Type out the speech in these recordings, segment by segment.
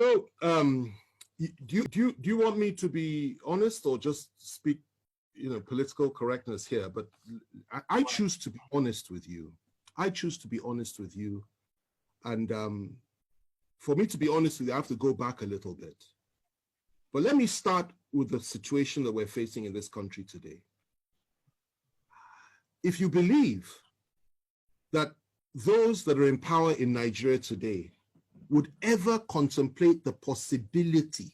So, do you want me to be honest or just speak, political correctness here? But I choose to be honest with you. I choose to be honest with you, and for me to be honest with you, I have to go back a little bit. But let me start with the situation that we're facing in this country today. If you believe that those that are in power in Nigeria today would ever contemplate the possibility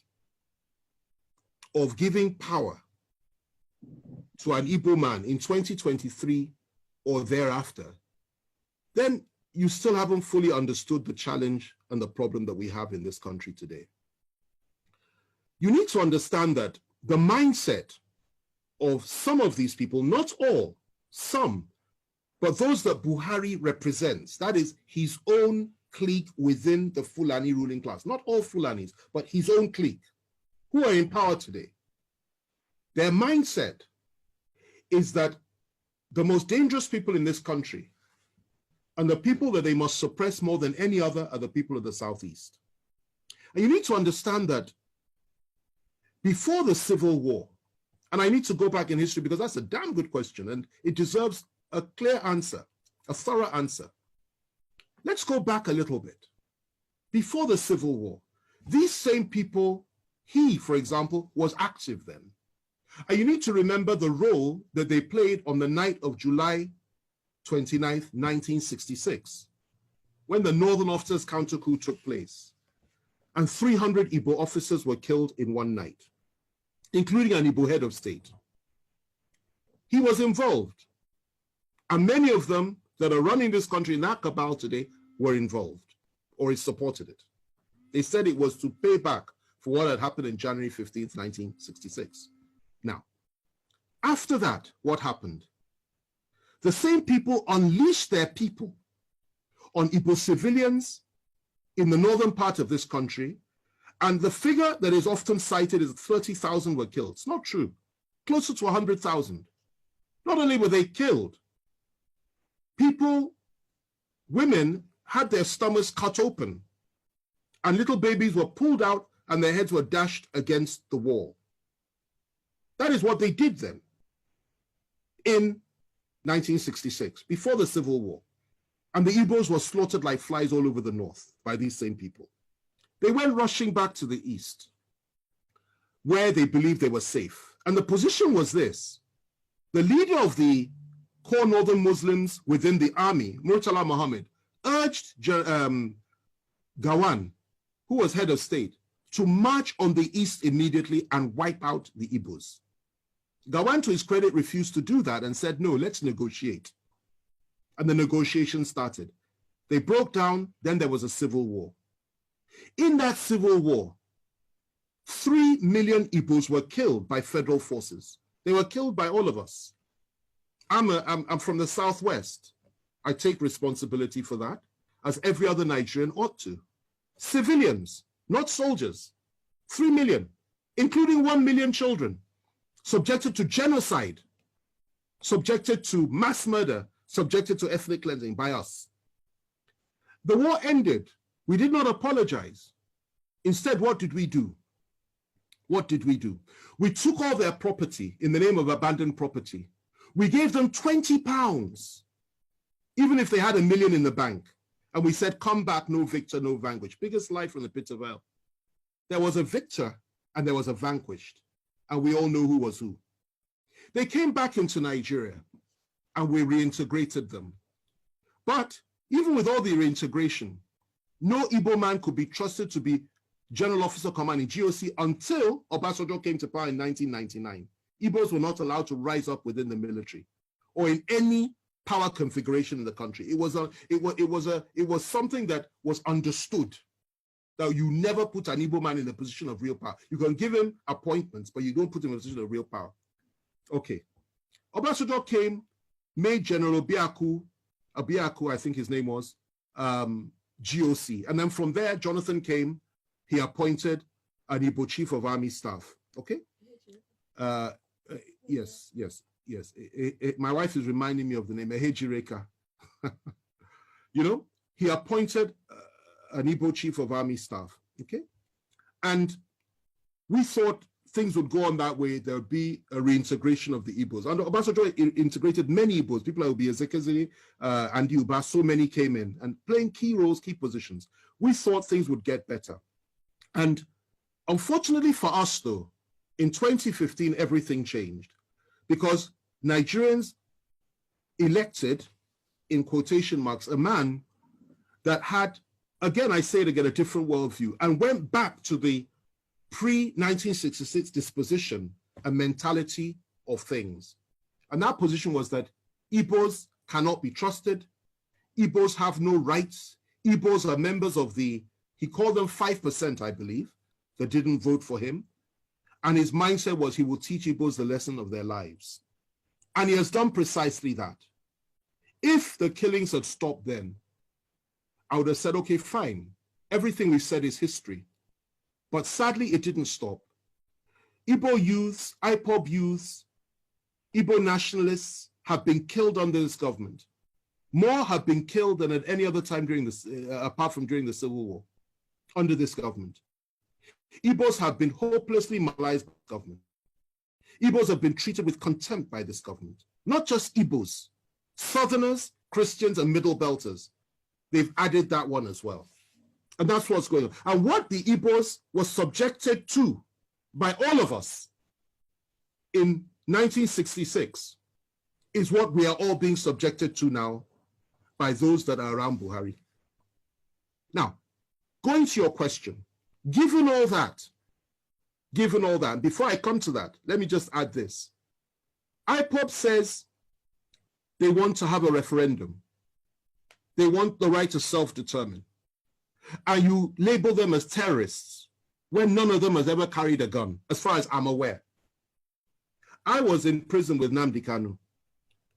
of giving power to an Igbo man in 2023 or thereafter, then you still haven't fully understood the challenge and the problem that we have in this country today. You need to understand that the mindset of some of these people, not all, some, but those that Buhari represents, that is his own clique within the Fulani ruling class, not all Fulanis, but his own clique, who are in power today. Their mindset is that the most dangerous people in this country and the people that they must suppress more than any other are the people of the Southeast. And you need to understand that before the Civil War, and I need to go back in history because that's a damn good question and it deserves a clear answer, a thorough answer. Let's go back a little bit. Before the Civil War, these same people, he, for example, was active then. And you need to remember the role that they played on the night of July 29th, 1966, when the Northern Officers Counter Coup took place. And 300 Igbo officers were killed in one night, including an Igbo head of state. He was involved. And many of them that are running this country in that cabal today were involved or he supported it. They said it was to pay back for what had happened in January 15th, 1966. Now, after that, what happened? The same people unleashed their people on Igbo civilians in the northern part of this country, and the figure that is often cited is 30,000 were killed. It's not true. Closer to 100,000. Not only were they killed, people, women had their stomachs cut open and little babies were pulled out and their heads were dashed against the wall. That is what they did then in 1966, before the Civil War. And the Igbos were slaughtered like flies all over the north by these same people. They went rushing back to the east, where they believed they were safe. And the position was this: the leader of the core northern Muslims within the army, Murtala Muhammad, urged Gawan, who was head of state, to march on the east immediately and wipe out the Igbos. Gawan, to his credit, refused to do that and said, no, let's negotiate. And the negotiations started. They broke down, then there was a civil war. In that civil war, 3 million Igbos were killed by federal forces. They were killed by all of us. I'm from the Southwest. I take responsibility for that, as every other Nigerian ought to. Civilians, not soldiers, 3 million, including 1 million children, subjected to genocide, subjected to mass murder, subjected to ethnic cleansing by us. The war ended. We did not apologize. Instead, what did we do? What did we do? We took all their property in the name of abandoned property. We gave them £20, even if they had $1 million in the bank. And we said, come back, no victor, no vanquished. Biggest lie from the pit of hell. There was a victor and there was a vanquished. And we all know who was who. They came back into Nigeria and we reintegrated them. But even with all the reintegration, no Igbo man could be trusted to be General Officer Commanding GOC until Obasanjo came to power in 1999. Igbos were not allowed to rise up within the military or in any power configuration in the country. It was something that was understood, that you never put an Igbo man in a position of real power. You can give him appointments, but you don't put him in a position of real power. Okay. Obasanjo came, made General Abiaku, I think his name was, GOC. And then from there, Jonathan came, he appointed an Igbo Chief of Army Staff. Okay? Yes. My wife is reminding me of the name, Ehejireka. You know, he appointed an Igbo Chief of Army Staff. Okay? And we thought things would go on that way. There would be a reintegration of the Igbos. And Obasanjo integrated many Igbos. People like Obiezekezi and Uba, so many came in and playing key roles, key positions. We thought things would get better. And unfortunately for us, though, in 2015, everything changed because Nigerians elected, in quotation marks, a man that had, again, I say it again, a different worldview and went back to the pre-1966 disposition and mentality of things. And that position was that Igbos cannot be trusted. Igbos have no rights. Igbos are members of the, he called them 5%, I believe, that didn't vote for him. And his mindset was he will teach Igbos the lesson of their lives. And he has done precisely that. If the killings had stopped then, I would have said, okay, fine. Everything we've said is history. But sadly, it didn't stop. Igbo youths, IPOB youths, Igbo nationalists have been killed under this government. More have been killed than at any other time during this, apart from during the Civil War, under this government. Igbos have been hopelessly marginalized by the government. Igbos have been treated with contempt by this government. Not just Igbos, Southerners, Christians, and Middle Belters. They've added that one as well. And that's what's going on. And what the Igbos were subjected to by all of us in 1966 is what we are all being subjected to now by those that are around Buhari. Now, going to your question, given all that, before I come to that, let me just add this. IPOB says they want to have a referendum. They want the right to self-determine. And you label them as terrorists when none of them has ever carried a gun, as far as I'm aware. I was in prison with Nnamdi Kanu.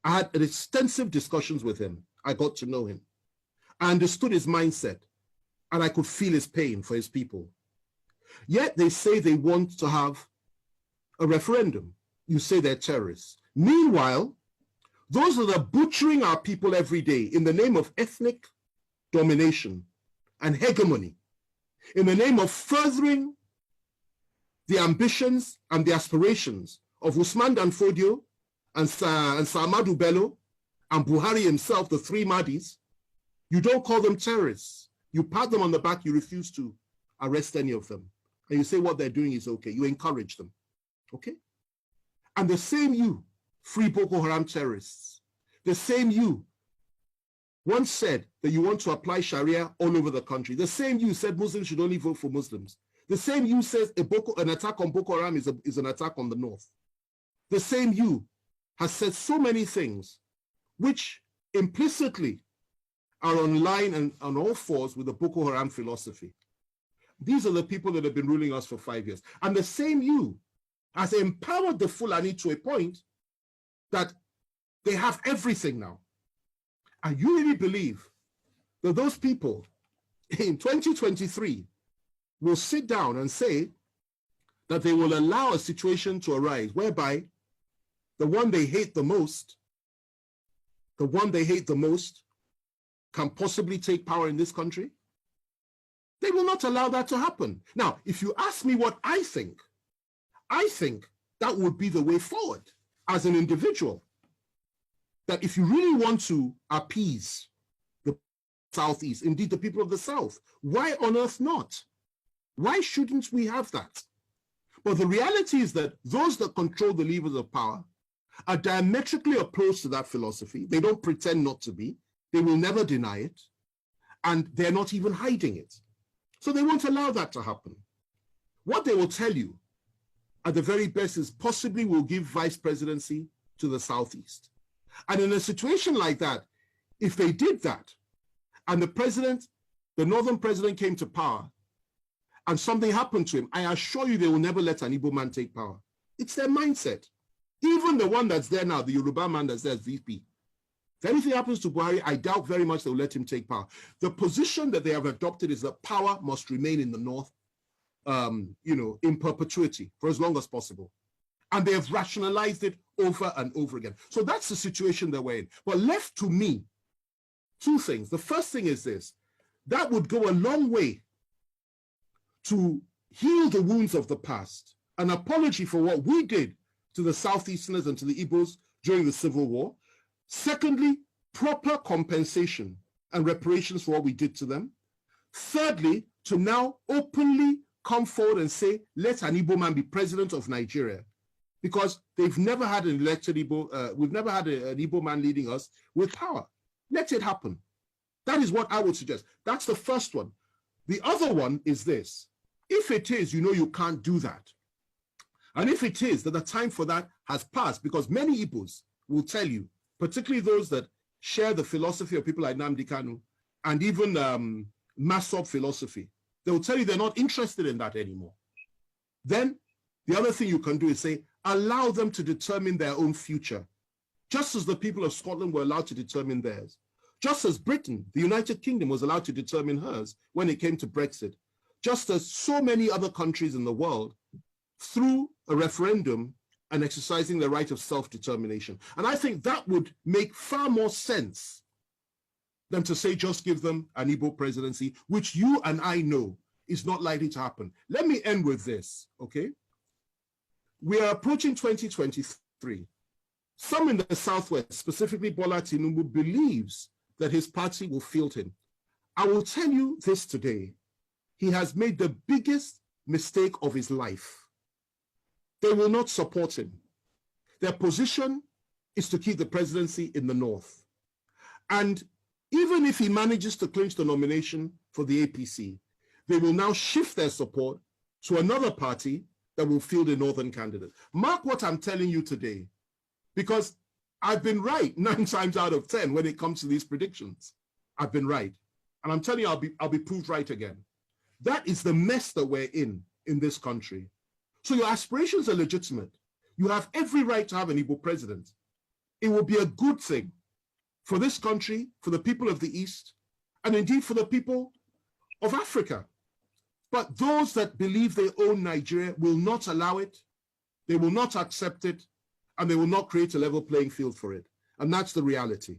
I had extensive discussions with him. I got to know him. I understood his mindset, and I could feel his pain for his people. Yet they say they want to have a referendum. You say they're terrorists. Meanwhile, those that are butchering our people every day in the name of ethnic domination and hegemony, in the name of furthering the ambitions and the aspirations of Usman Dan Fodio and Sa'amadu Bello and Buhari himself, the three Mahdis, you don't call them terrorists. You pat them on the back, you refuse to arrest any of them. And you say what they're doing is okay. You encourage them, okay? And the same you, free Boko Haram terrorists, the same you once said that you want to apply Sharia all over the country. The same you said Muslims should only vote for Muslims. The same you says an attack on Boko Haram is an attack on the North. The same you has said so many things which implicitly are on line and on all fours with the Boko Haram philosophy. These are the people that have been ruling us for 5 years. And the same you has empowered the Fulani to a point that they have everything now. And you really believe that those people in 2023 will sit down and say that they will allow a situation to arise whereby the one they hate the most can possibly take power in this country? They will not allow that to happen. Now, if you ask me what I think that would be the way forward as an individual. That if you really want to appease the Southeast, indeed the people of the South, why on earth not? Why shouldn't we have that? But the reality is that those that control the levers of power are diametrically opposed to that philosophy. They don't pretend not to be. They will never deny it. And they're not even hiding it. So they won't allow that to happen. What they will tell you at the very best is possibly we'll give vice presidency to the Southeast. And in a situation like that, if they did that, and the northern president came to power, and something happened to him, I assure you they will never let an Igbo man take power. It's their mindset. Even the one that's there now, the Yoruba man that's there as VP. If anything happens to Buhari, I doubt very much they'll let him take power. The position that they have adopted is that power must remain in the north, in perpetuity for as long as possible. And they have rationalized it over and over again. So that's the situation that we're in. But left to me, two things. The first thing is this. That would go a long way to heal the wounds of the past, an apology for what we did to the Southeasterners and to the Igbos during the Civil War. Secondly, proper compensation and reparations for what we did to them. Thirdly, to now openly come forward and say, let an Igbo man be president of Nigeria, because they've never had an elected Igbo, we've never had an Igbo man leading us with power. Let it happen. That is what I would suggest. That's the first one. The other one is this. If it is, you know, you can't do that. And if it is that the time for that has passed, because many Igbos will tell you, particularly those that share the philosophy of people like Nnamdi Kanu and even Masop philosophy, they will tell you they're not interested in that anymore. Then the other thing you can do is say, allow them to determine their own future, just as the people of Scotland were allowed to determine theirs. Just as Britain, the United Kingdom, was allowed to determine hers when it came to Brexit. Just as so many other countries in the world, through a referendum and exercising the right of self-determination. And I think that would make far more sense than to say just give them an Igbo presidency, which you and I know is not likely to happen. Let me end with this, okay? We are approaching 2023. Some in the Southwest, specifically Bola Tinubu, believes that his party will field him. I will tell you this today. He has made the biggest mistake of his life. They will not support him. Their position is to keep the presidency in the North. And even if he manages to clinch the nomination for the APC, they will now shift their support to another party that will field a Northern candidate. Mark what I'm telling you today, because I've been right 9 times out of 10 when it comes to these predictions. I've been right. And I'm telling you, I'll be proved right again. That is the mess that we're in this country. So your aspirations are legitimate. You have every right to have an Igbo president. It will be a good thing for this country, for the people of the East, and indeed for the people of Africa. But those that believe they own Nigeria will not allow it, they will not accept it, and they will not create a level playing field for it. And that's the reality.